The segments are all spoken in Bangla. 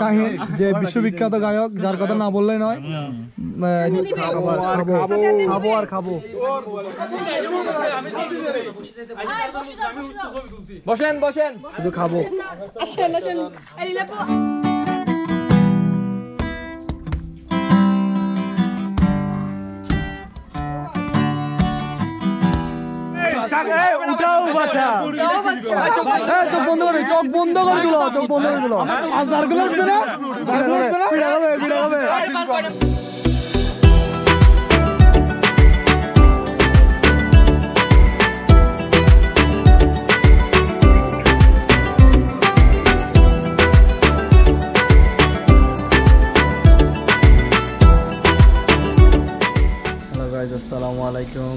শাহিন যে বিশ্ববিখ্যাত গায়ক, যার কথা না বললেই নয়। খাবো আর খাবো। বসেন বসেন, শুধু খাবো। চোখ বন্ধ করে, চোখ বন্ধ করে দিল, চোখ বন্ধ করে দিল। হ্যালো গাইস, আসসালামু আলাইকুম।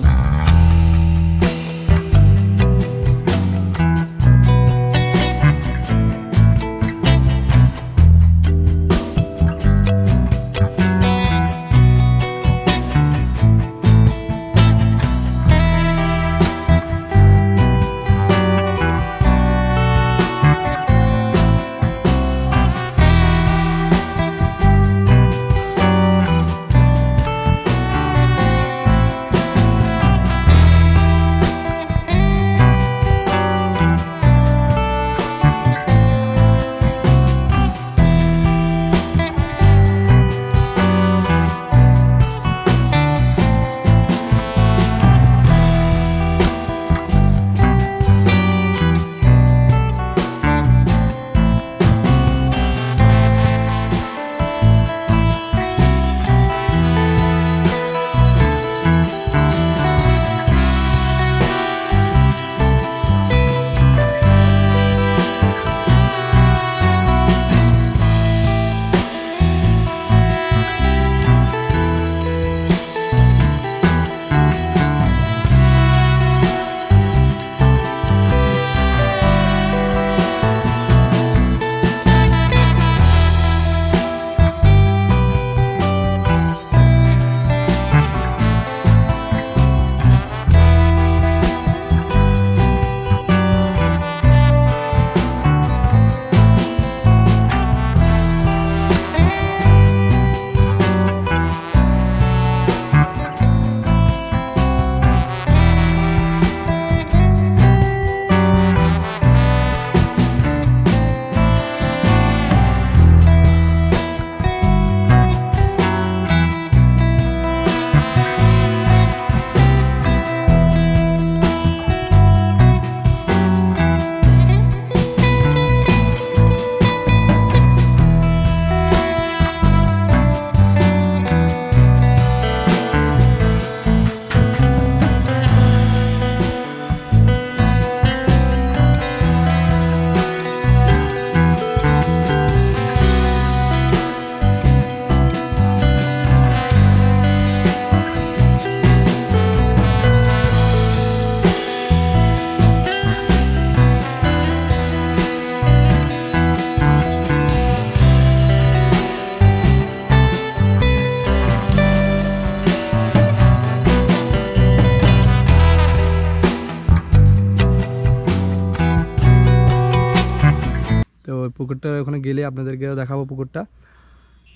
তো ওই পুকুরটা ওখানে গেলে আপনাদেরকে দেখাবো পুকুরটা।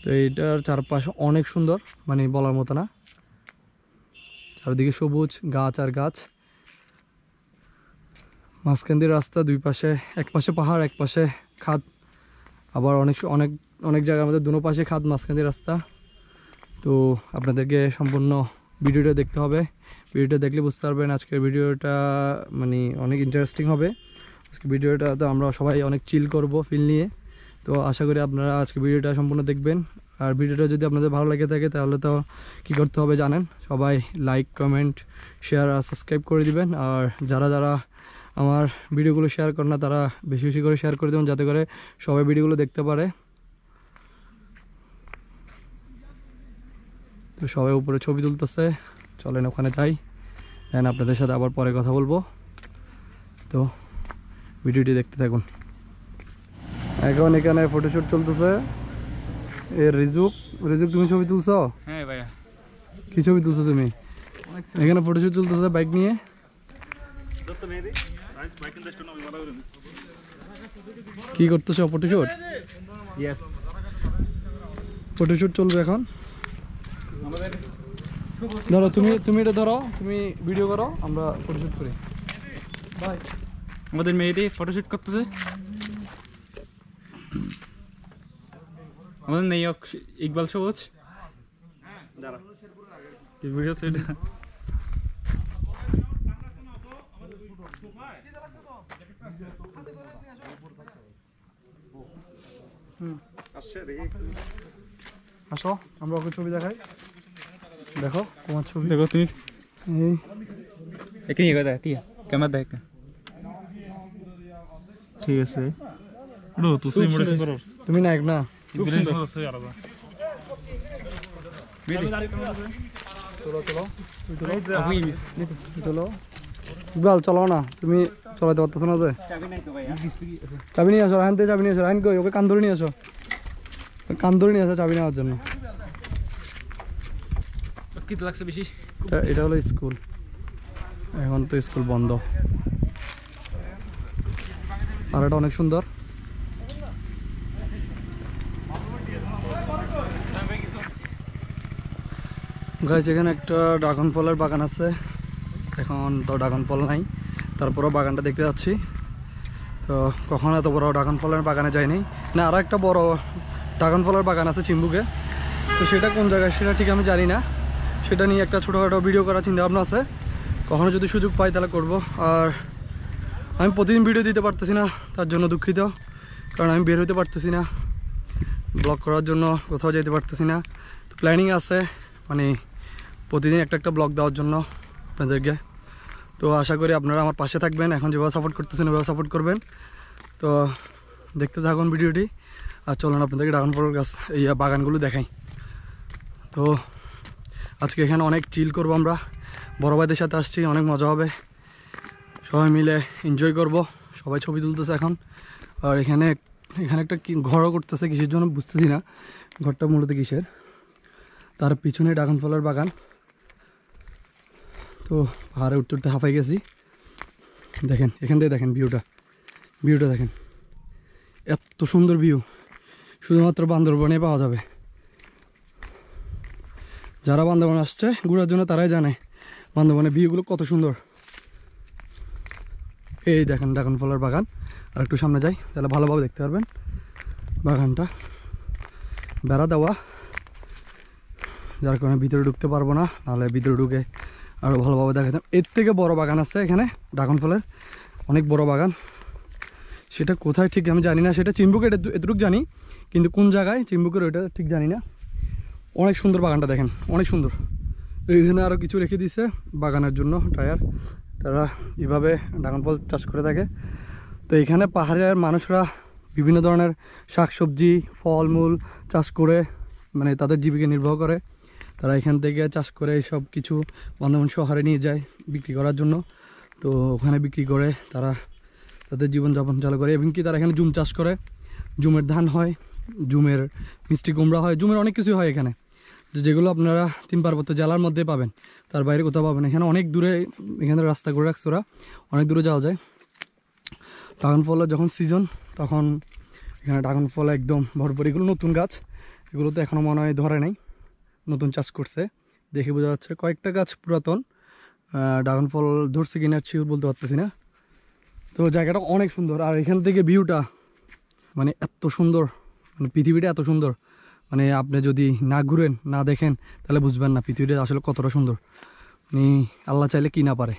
তো এইটার চারপাশে অনেক সুন্দর, মানে বলার মতো না। চারদিকে সবুজ গাছ আর গাছ, মাঝখান দিয়ে রাস্তা, দুই পাশে, এক পাশে পাহাড় এক পাশে খাদ, আবার অনেক অনেক অনেক জায়গার মধ্যে দুনো পাশে খাদ, মাঝখান দিয়ে রাস্তা। তো আপনাদেরকে সম্পূর্ণ ভিডিওটা দেখতে হবে। ভিডিওটা দেখলে বুঝতে পারবেন আজকের ভিডিওটা মানে অনেক ইন্টারেস্টিং হবে। আজকে ভিডিওটা তো আমরা সবাই অনেক চিল করব ফিল নিয়ে। তো আশা করি আপনারা আজকে ভিডিওটা সম্পূর্ণ দেখবেন। আর ভিডিওটা যদি আপনাদের ভালো লাগে থাকে তাহলে তো কী করতে হবে জানেন, সবাই লাইক, কমেন্ট, শেয়ার আর সাবস্ক্রাইব করে দিবেন। আর যারা যারা আমার ভিডিওগুলো শেয়ার করেন না তারা বেশি বেশি করে শেয়ার করে দেবেন, যাতে করে সবাই ভিডিওগুলো দেখতে পারে। তো সবাই উপরে ছবি তুলতেছে, চলেন ওখানে যাই, দেন আপনাদের সাথে আবার পরে কথা বলবো। তো ভিডিওটি দেখতে থাকুন। এখন এখানে ফটোশুট চলতেছে। রিজুক, তুমি ছবি তুলছো? হ্যাঁ ভাইয়া। কি ছবি তুলছো তুমি? এখানে ফটোশুট চলতেছে বাইক নিয়ে। কি করতেছো? ফটোশুট? ইয়েস ফটোশুট চলবে এখন। ধরো তুমি এটা ধরো, তুমি ভিডিও করো, আমরা ফটোশুট করি। বাই। আমাদের মেয়েটি ফটোশুট করতেছে। আমাদের নায়ক ইকবাল সবুজ। কি ভিডিও ছিল এটা? আসো আমরা ওকে ছবি দেখাই। দেখো তোমার ছবি দেখো তুমি এই এখানে ইয়ে দেখ ঠিক ক্যামেরা দেখ ঠিক আছে লো তো সেই মোড়ে সুন্দর তুমি নায়ক না? খুব সুন্দর আছে আর বা চলো চলো ইকবাল চলো না, তুমি চলাতে পারতেছো না? চাবি নিয়ে আসো, রায়ন থেকে চাবি নিয়ে আসো। রায়ন কই? ওকে কান ধরে নিয়ে আসো, কান ধরে নিয়ে আসো চাবি নেওয়ার জন্য। কি লাগছে বেশি? এটা হলো স্কুল, এখন তো স্কুল বন্ধ। আর এটা অনেক সুন্দর। গাইস এখানে একটা ড্রাগন ফলের বাগান আছে, এখন তো ড্রাগন ফল নাই, তারপরেও বাগানটা দেখতে যাচ্ছি। তো কখনো এত বড় ড্রাগন ফলের বাগানে যায়নি না। আরও একটা বড় ড্রাগন ফলের বাগান আছে চিম্বুকে, তো সেটা কোন জায়গায় সেটা ঠিক আমি জানি না। সেটা নিয়ে একটা ছোটোখাটো ভিডিও করার চিন্তা ভাবনা আছে, কখনো যদি সুযোগ পাই তাহলে করব। আর আমি প্রতিদিন ভিডিও দিতে পারতেছি না, তার জন্য দুঃখিত, কারণ আমি বের হতে পারতেছি না ব্লগ করার জন্য, কোথাও যেতে পারতেছি না। তো প্ল্যানিং আছে মানে প্রতিদিন একটা ব্লগ দেওয়ার জন্য আপনাদেরকে। তো আশা করি আপনারা আমার পাশে থাকবেন, এখন যেভাবে সাপোর্ট করতেছেন ওইভাবে সাপোর্ট করবেন। তো দেখতে থাকুন ভিডিওটি, আর চলুন আপনাদেরকে ড্রাগন ফলের গাছ এই বাগানগুলো দেখাই। তো আজকে এখানে অনেক চিল করবো আমরা, বড় ভাইদের সাথে আসছি, অনেক মজা হবে, সবাই মিলে এনজয় করব। সবাই ছবি তুলতেছে এখন। আর এখানে একটা ঘরও করতেছে, কিসের জন্য বুঝতেছি না, ঘরটা মূলত কিসের। তার পিছনে ড্রাগন ফলের বাগান। তো পাহাড়ে উঠতে উঠতে হাঁপাই গেছি। দেখেন এখান থেকে দেখেন ভিউটা দেখেন, এত সুন্দর ভিউ শুধুমাত্র বান্দরবনে পাওয়া যাবে। যারা বান্দরবন আসছে ঘোরার জন্য তারাই জানে বান্দরবনের ভিউগুলো কত সুন্দর। এই দেখেন ড্রাগন ফলের বাগান। আর একটু সামনে যাই তাহলে ভালোভাবে দেখতে পারবেন বাগানটা, বেড়া দেওয়া, যার কারণে ভিতরে ঢুকতে পারবো না, নাহলে ভিতরে ঢুকে আরও ভালোভাবে দেখা যায়। এর থেকে বড় বাগান আছে এখানে ড্রাগন ফলের, অনেক বড় বাগান। সেটা কোথায় ঠিক আমি জানি না, সেটা চিম্বুকের এতটুকু জানি, কিন্তু কোন জায়গায় চিম্বুকের ওইটা ঠিক জানি না। অনেক সুন্দর বাগানটা দেখেন, অনেক সুন্দর। এইখানে আরও কিছু রেখে দিয়েছে বাগানের জন্য টায়ার, তারা এভাবে ড্রাগন ফল চাষ করে থাকে। তো এখানে পাহাড়ের মানুষরা বিভিন্ন ধরনের শাকসবজি ফলমূল চাষ করে মানে তাদের জীবিকা নির্বাহ করে। তারা এখান থেকে চাষ করে সব কিছু বান্দরবান শহরে নিয়ে যায় বিক্রি করার জন্য। তো ওখানে বিক্রি করে তারা তাদের জীবনযাপন চালু করে। এবং কি তারা এখানে জুম চাষ করে, জুমের ধান হয়, জুমের মিষ্টি কুমড়া হয়, জুমের অনেক কিছু হয় এখানে, যেগুলো আপনারা 3 পার্বত্য জেলার মধ্যে পাবেন, তার বাইরে কোথাও পাবেন। এখানে অনেক দূরে, এখানে রাস্তা করে রাখছে ওরা, অনেক দূরে যাওয়া যায়। ড্রাগন ফলের যখন সিজন তখন এখানে ড্রাগন ফল একদম ভরপুর। এগুলো নতুন গাছ, এগুলো তো এখনও মনে হয় ধরে নাই, নতুন চাষ করছে দেখে বোঝা যাচ্ছে। কয়েকটা গাছ পুরাতন, ড্রাগন ফল ধরছে কিনা শিওর বলতে পারতেছি না। তো জায়গাটা অনেক সুন্দর, আর এখান থেকে ভিউটা মানে এত সুন্দর, মানে পৃথিবীটা এত সুন্দর, মানে আপনি যদি না ঘুরেন না দেখেন তাহলে বুঝবেন না পৃথিবীটা আসলে কতটা সুন্দর। মানে আল্লাহ চাইলে কি না পারে।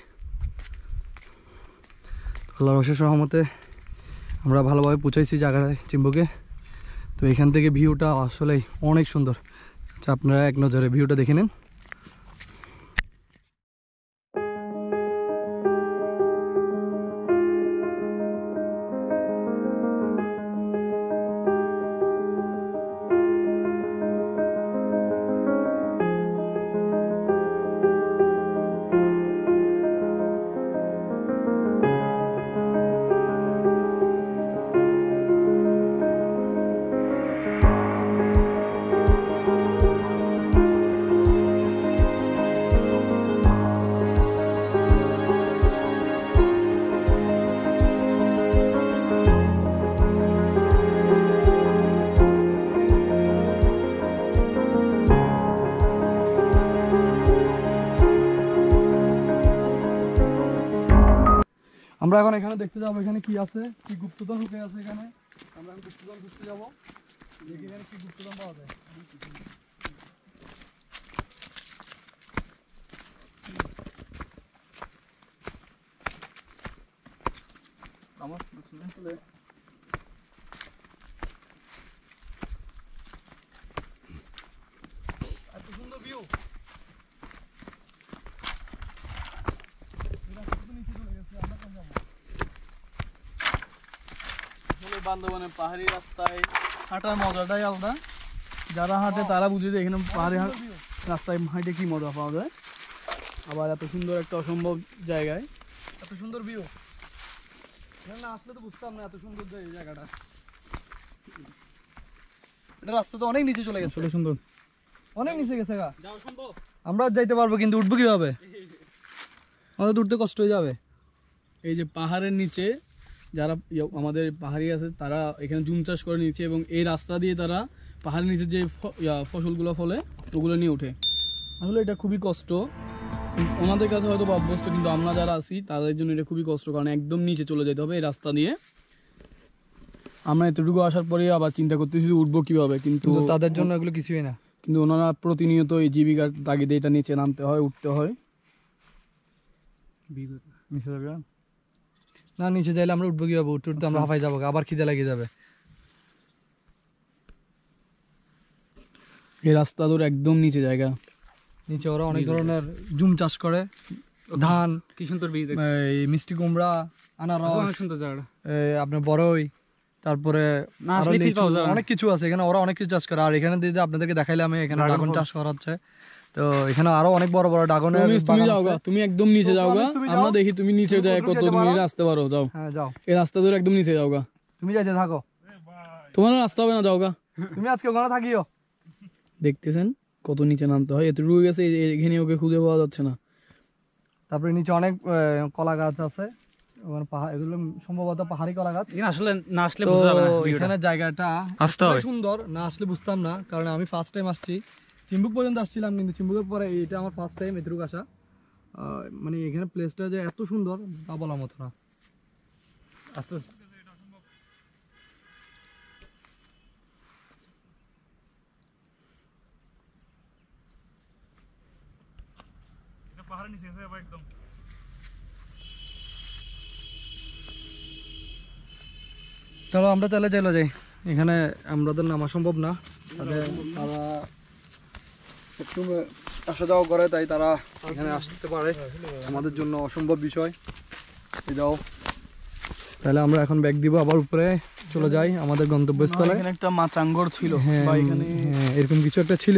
আল্লাহর অশেষ রহমতে আমরা ভালোভাবে পৌঁছাইছি জায়গায় চিম্বুকে। তো এখান থেকে ভিউটা আসলেই অনেক সুন্দর। আচ্ছা আপনারা এক নজরে ভিউটা দেখে নেন। আমরা এখন এখানে দেখতে যাবো এখানে কি আছে, কি গুপ্তধন ঢুকে আছে এখানে। আমরা এখন গুপ্তধন খুঁজতে যাবো, দেখি এখানে কি গুপ্তধন পাওয়া যায়। এত সুন্দর ভিউ। বান্দরবানের পাহাড়ি রাস্তায় হাঁটার মজাটাই আলাদা। যারা হাঁটে তারা বুঝে যে এখানে পাহাড়ি রাস্তায় হাঁটে কি মজা পাওয়া যায়। আবার এত সুন্দর একটা অসম্ভব জায়গায় এত সুন্দর ভিউ, এখানে না আসলে তো বুঝতাম না এত সুন্দর এই জায়গাটা। এটা রাস্তা তো অনেক নিচে চলে গেছে, সুন্দর অনেক নিচে গেছে গা। আমরা যাইতে পারবো কিন্তু উঠবো কিভাবে? আমাদের উঠতে কষ্ট হয়ে যাবে। এই যে পাহাড়ের নিচে যারা আমাদের পাহাড়ি আছে তারা এখানে জুম চাষ করে নিচ্ছে এবং এই রাস্তা দিয়ে তারা পাহাড়ের নিচে যে ফসলগুলো ফলে ওগুলো নিয়ে ওঠে। আসলে এটা খুবই কষ্ট, ওনাদের কাছে হয়তো অভ্যস্ত, কিন্তু আমরা যারা আছি তাদের জন্য এটা খুবই কষ্ট, কারণ একদম নিচে চলে যেতে হবে এই রাস্তা দিয়ে। আমরা এতটুকু আসার পরে আবার চিন্তা করতেছি উঠবো কিভাবে, কিন্তু তাদের জন্য এগুলো কিছুই না। কিন্তু ওনারা প্রতিনিয়ত এই জীবিকার তাগিদে এটা নিচে নামতে হয়, উঠতে হয়। না নিচে যাইলে আমরা উঠবো কিভাবে? উঠতে উঠতে আমরা হাঁপাই যাবো, আবার খিদে লেগে যাবে। এই রাস্তা ধরে একদম নিচে জায়গা, নিচে ওরা অনেক ধরনের জুম চাষ করে, ধান, কি সুন্দর বীজ, মিষ্টি কুমড়া, আনারস, সুন্দর জায়গা, আপনার বড়ই, তারপরে অনেক কিছু আছে এখানে। ওরা অনেক কিছু চাষ করে। আর এখানে দিদি আপনাদেরকে দেখাইলে আমি এখানে ড্রাগন চাষ করা হচ্ছে। তো এখানে আরো অনেক বড় বড় ড্রাগনের। তুমি যাওগা, তুমি একদম নিচে যাওগা, আমরা দেখি তুমি নিচে যায় কত তুমি আসতে পারো। যাও, হ্যাঁ যাও, এই রাস্তা ধরে একদম নিচে যাওগা। তুমি যাইতে থাকো, তোমার রাস্তা হবে না, যাওগা। তুমি আজকে ওখানে থাকিও। দেখতেছেন কত নিচে নামতে হয়, এত রুই গেছে এখানে, ওকে খুঁজে পাওয়া যাচ্ছে না। তারপরে নিচে অনেক কলা গাছ আছে, এগুলো সম্ভবত পাহাড়ি কলা গাছ। আসলে না আসলে বুঝতে যাবে না এখানে জায়গাটা সুন্দর, না আসলে বুঝতাম না, কারণ আমি ফার্স্ট টাইম আসছি। চিম্বুক পর্যন্ত আসছিলাম, কিন্তু চিম্বুকের পরে এটা আমার ফার্স্ট টাইম এতটুকু আসা। মানে এখানে প্লেসটা যে এত সুন্দর তা বলার মতো না। আস্তে চলো আমরা তাহলে চলে যাই। এখানে আমাদের নামা সম্ভব না, তারা একটু আসা যাওয়া করে, তাই তারা এখানে আসতে পারে, আমাদের জন্য অসম্ভব বিষয়। যাও তাহলে আমরা এখন ব্যাগ দিব, আবার উপরে চলে যাই আমাদের গন্তব্যস্থলে। এখানে একটা মাচাঙ্গর ছিল, বা এখানে এরকম কিছু একটা ছিল,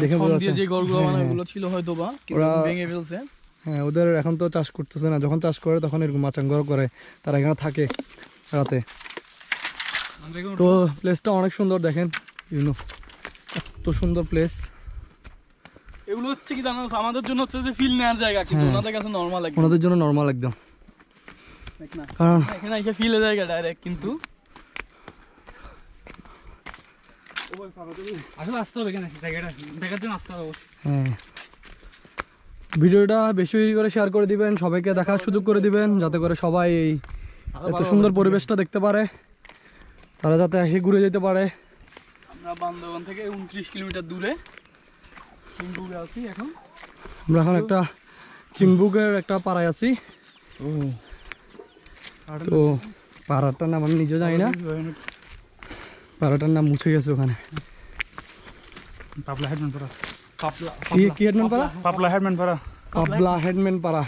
দেখে বোঝা যাচ্ছে যে ঘরগুলো বানায় ওগুলো ছিল হয়তো, বা ওরা ভেঙে ফেলছে। হ্যাঁ, ওদের এখন তো চাষ করতেছে না, যখন চাষ করে তখন এরকম মাচাঙ্গর করে, তারা এখানে থাকে রাতে। তো প্লেসটা অনেক সুন্দর, দেখেন এত সুন্দর প্লেস। এগুলো হচ্ছে কি জানো, আমাদের জন্য হচ্ছে যে ফিল নেওয়ার জায়গা, কিন্তু ওনাদের কাছে নরমাল, ওনাদের জন্য নরমাল একদম, কারণ এখানে এসে ফিলের জায়গা ডাইরেক্ট। কিন্তু আসলে আসতে হবে এখানে, জায়গাটা দেখার জন্য আসতে হবে। হ্যাঁ, ভিডিওটা বেশি বেশি করে শেয়ার করে দিবেন, সবাইকে দেখার সুযোগ করে দিবেন, যাতে করে সবাই এই এত সুন্দর পরিবেশটা দেখতে পারে, তারা যাতে এসে ঘুরে যেতে পারে। আমরা বান্দরবান থেকে 29 কিলোমিটার দূরে চিম্বুকে আছি এখন। আমরা এখন একটা চিম্বুকের একটা পাড়ায় আছি। তো পাড়াটার নাম আমি নিজে জানি না, পাড়াটার নাম মুছে গেছে ওখানে। পাবলা হেডম্যান পাড়া, কি হেডম্যান পাড়া? পাবলা হেডম্যান পাড়া, পাবলা হেডম্যান পাড়া।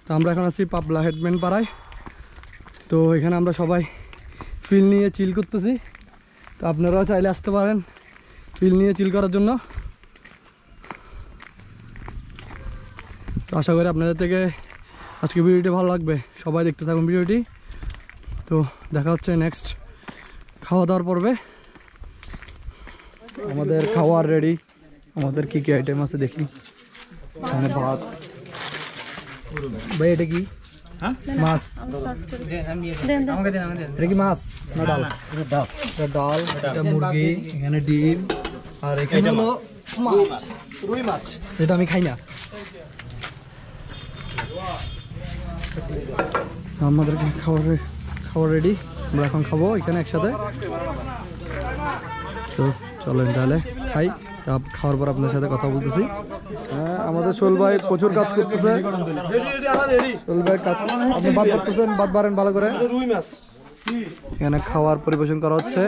তো আমরা এখন আছি পাবলা হেডম্যান পাড়ায়। তো এখানে আমরা সবাই ফিল নিয়ে চিল করতেছি, তো আপনারাও চাইলে আসতে পারেন ফিল নিয়ে চিল করার জন্য। তো আশা করি আপনাদের থেকে আজকে ভিডিওটি ভালো লাগবে, সবাই দেখতে থাকুন ভিডিওটি। তো দেখা হচ্ছে নেক্সট খাওয়া দাওয়ার পর্বে। আমাদের খাওয়ার রেডি, আমাদের কি কি আইটেম আছে দেখি। এখানে ভাত, ভাই এটা কি মাছ? এটা কি মাছ না ডাল? এটা ডাল, এটা মুরগি, এখানে ডিম, আর এখানে হলো মাছ, রুই মাছ, যেটা আমি খাই না। আমাদেরকে খাবার রেডি, আমরা এখন খাবো এখানে একসাথে। তো চলেন তাহলে খাই, তা খাওয়ার পর আপনার সাথে কথা বলতেছি। হ্যাঁ, আমাদের সোহেল ভাই প্রচুর কাজ করতেছে। সোহেল ভাই কাজ, আপনি ভাত করতেছেন, ভাত বাড়েন ভালো করে। এখানে খাওয়ার পরিবেশন করা হচ্ছে।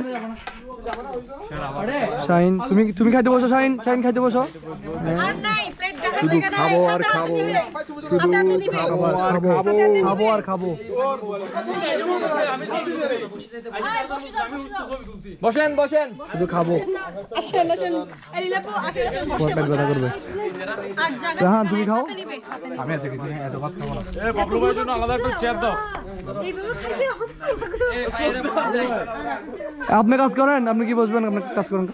শাহিন, তুমি খাইতে বসো। শাহিন খাইতে বসো। শুধু খাবো আর খাবো, শুধু খাবো আর খাবো। বসেন শুধু খাবো, পেট ব্যথা করবে। হ্যাঁ তুমি খাও, আমি এত কিছু এত ভাত খাবো না। বাবলু ভাইয়ের জন্য আলাদা একটা চেয়ার দাও। আপনি কাজ করেন, আপনি কি বসবেন? আপনি কাজ করেন।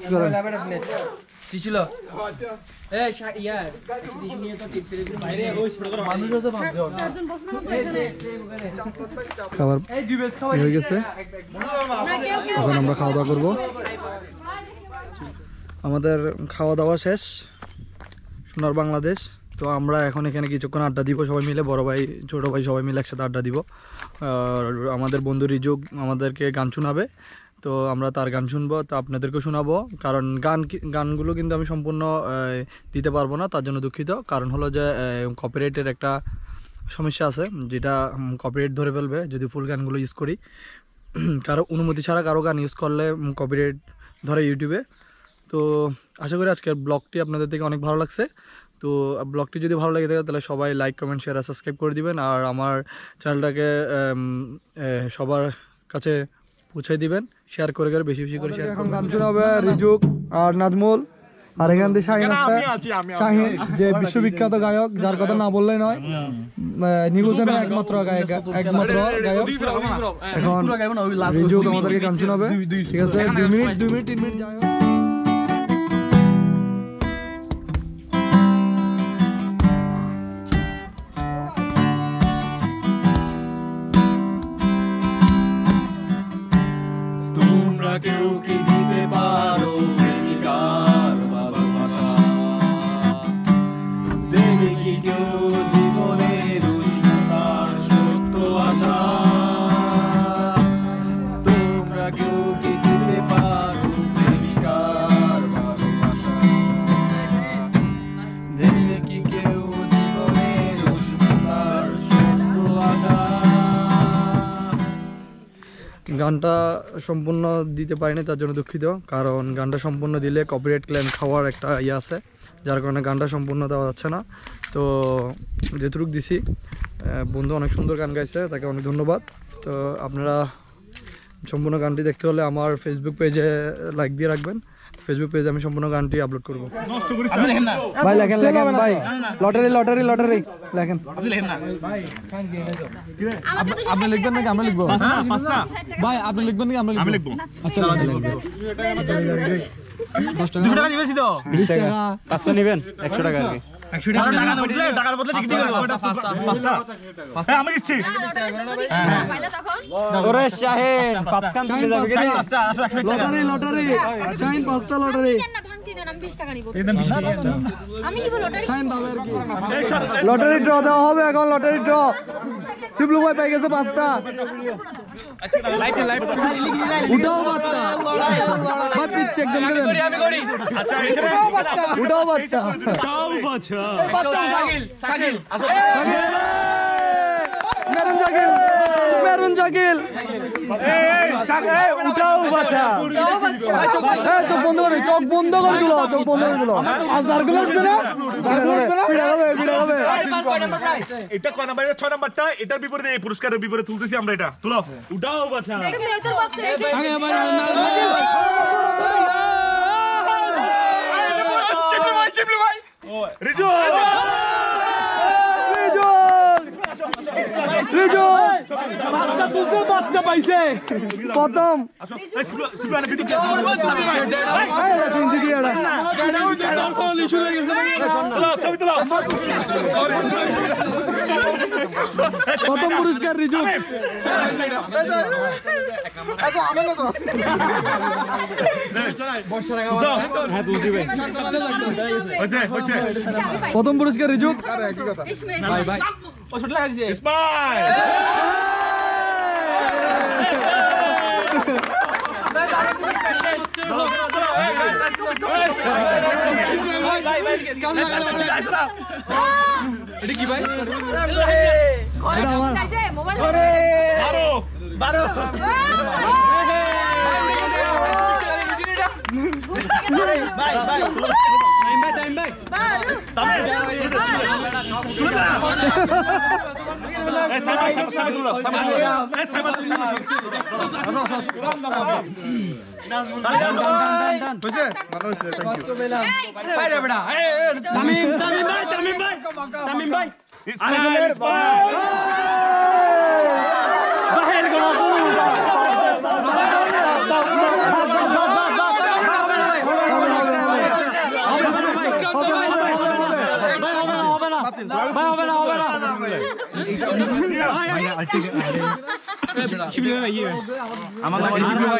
খাবার হয়ে গেছে, এখন আমরা খাওয়া দাওয়া করবো। আমাদের খাওয়া দাওয়া শেষ সোনার বাংলাদেশ। তো আমরা এখন এখানে কিছুক্ষণ আড্ডা দিব সবাই মিলে, বড় ভাই ছোট ভাই সবাই মিলে একসাথে আড্ডা দিব। আমাদের বন্ধু রিজুক আমাদেরকে গান শোনাবে, তো আমরা তার গান শুনবো, তো আপনাদেরকেও শোনাবো। কারণ গানগুলো কিন্তু আমি সম্পূর্ণ দিতে পারবো না, তার জন্য দুঃখিত। কারণ হলো যে কপিরাইটের একটা সমস্যা আছে, যেটা কপিরাইট ধরে ফেলবে যদি ফুল গানগুলো ইউজ করি। কারো অনুমতি ছাড়া কারো গান ইউজ করলে কপিরাইট ধরে ইউটিউবে। তো আশা করি আজকের ব্লগটি আপনাদের থেকে অনেক ভালো লাগছে। তো ব্লগটি যদি ভালো লাগে থাকে তাহলে সবাই লাইক কমেন্ট শেয়ার আর সাবস্ক্রাইব করে দিবেন, আর আমার চ্যানেলটাকে সবার কাছে পৌঁছে দিবেন, শেয়ার করে বেশি বেশি করে শেয়ার। এখন গান শোনাবে রিজুক আর নাজমুল, আর এখান থেকে শাহিন আছে। শাহিন যে বিশ্ববিখ্যাত গায়ক, যার কথা না বললেই নয়, নিকুলসেনের একমাত্র গায়ক। এখন রিজুক আমাদেরকে গান শোনাবে, ঠিক আছে? 2 মিনিট 3 মিনিট যাই হোক। কেউ কি দিতে পারো প্রেমিকার ভালোবাসা? দেবে কি কেউ জীবনের উষ্ণতার সত্য আশা? তোমরা কেউ কি দিতে পারো প্রেমিকার ভালোবাসা? দেবে কি কেউ জীবনের উষ্ণতার সত্য আশা? গানটা সম্পূর্ণ দিতে পারিনি, তার জন্য দুঃখিত। কারণ গানটা সম্পূর্ণ দিলে কপিরাইট ক্লেম খাওয়ার একটা ইয়ে আছে, যার কারণে গানটা সম্পূর্ণ দেওয়া যাচ্ছে না। তো যেটুকু দিছি, বন্ধু অনেক সুন্দর গান গাইছে, তাকে অনেক ধন্যবাদ। তো আপনারা সম্পূর্ণ গানটি দেখতে হলে আমার ফেসবুক পেজে লাইক দিয়ে রাখবেন। ফেসবুক পেজে আমি সম্পূর্ণ গানটি আপলোড করবো। ভাই লেখেন ভাই, লটারি লেখেন। আপনি লিখবেন নাকি আমরা লিখবো? ভাই আপনি লিখবেন নাকি আমরা লিখবো? আচ্ছা 10 টাকা দিবেছি তো, 20 টাকা 5টা নেবেন, 100 টাকা আর কি। 100 টাকার বদলে লিখতে হবে 5টা। আমি দিচ্ছি। ওরে শাহিন 5 কান দিতে যাবে কি? লটারি শাহিন 5টা লটারি। লটারি ড্র দেওয়া হবে এখন, লটারি ড্র। শিবলু ভাই পেয়ে গেছে 5টা। উঠাও বাচ্চা, ভাই পিচ্ছে একজনকে দেন। উঠাও বাচ্চা। মেরুন জাকিল উঠাও বাচ্চা। চোখ বন্ধ করে, চোখ বন্ধ করে দিল, চোখ বন্ধ করে দিল। আজারগুলো এটা কয় নাম্বার? 6 নাম্বারটা। এটার বিপরীতে, এই পুরস্কারের বিপরীতে তুলতেছি আমরা। এটা তুলো, উঠাও বাচ্চা। রিজু বাচ্চা পাইছে প্রথম। প্রথম পুরস্কার রিজু। প্রথম পুরস্কার রিজু। স্মাইল এটা কি ভাই এটা আমার মোবাইল বারো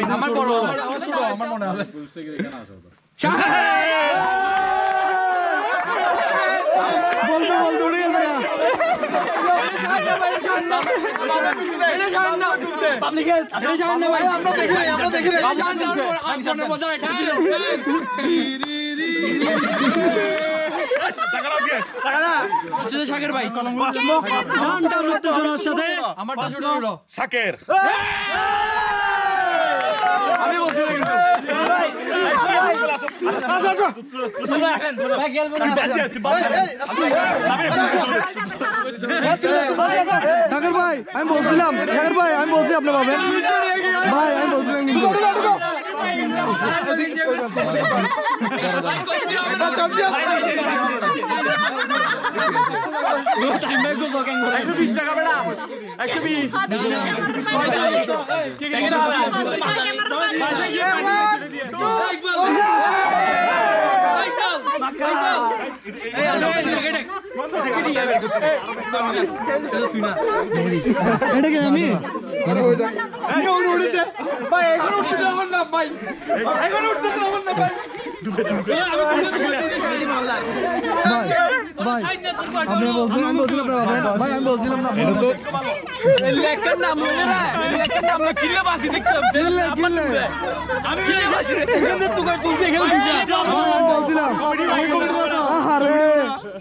আমার বড় আমার মনে হবে বলতে বলতে উড়ে গেছে আমরা দেখি শাকের ভাই আমারটা ছোট ছোট শাকের আমি বলছি ঠাকুর ভাই আমি বলছিলাম ঠাকুর ভাই আমি বলছি আপনি পাবেন ভাই আমি বলছিলাম কিন্তু এটা কি আমি ভাই আপনি বলছিলেন আমি বলছিলাম না ভাই আমি বলছিলাম না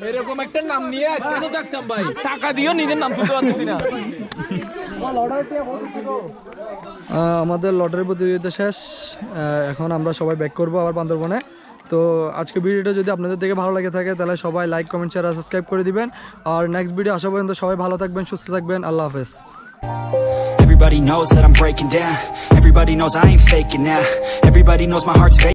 এরকম একটা নাম নিয়ে কেন দেখতাম ভাই টাকা দিও নিজের নাম তুলতে পারতেছি না আমাদের লটারি প্রতিযোগিতা শেষ এখন আমরা সবাই ব্যাক করবো আবার বান্দরবনে তো আজকে ভিডিওটা যদি আপনাদের দেখে ভালো লাগে থাকে তাহলে সবাই লাইক কমেন্ট শেয়ার আর সাবস্ক্রাইব করে দিবেন আর নেক্সট ভিডিও আসা পর্যন্ত সবাই ভালো থাকবেন সুস্থ থাকবেন আল্লাহ হাফেজ Everybody knows that I'm breaking down. Everybody knows I ain't faking now. Everybody knows my heart's fake.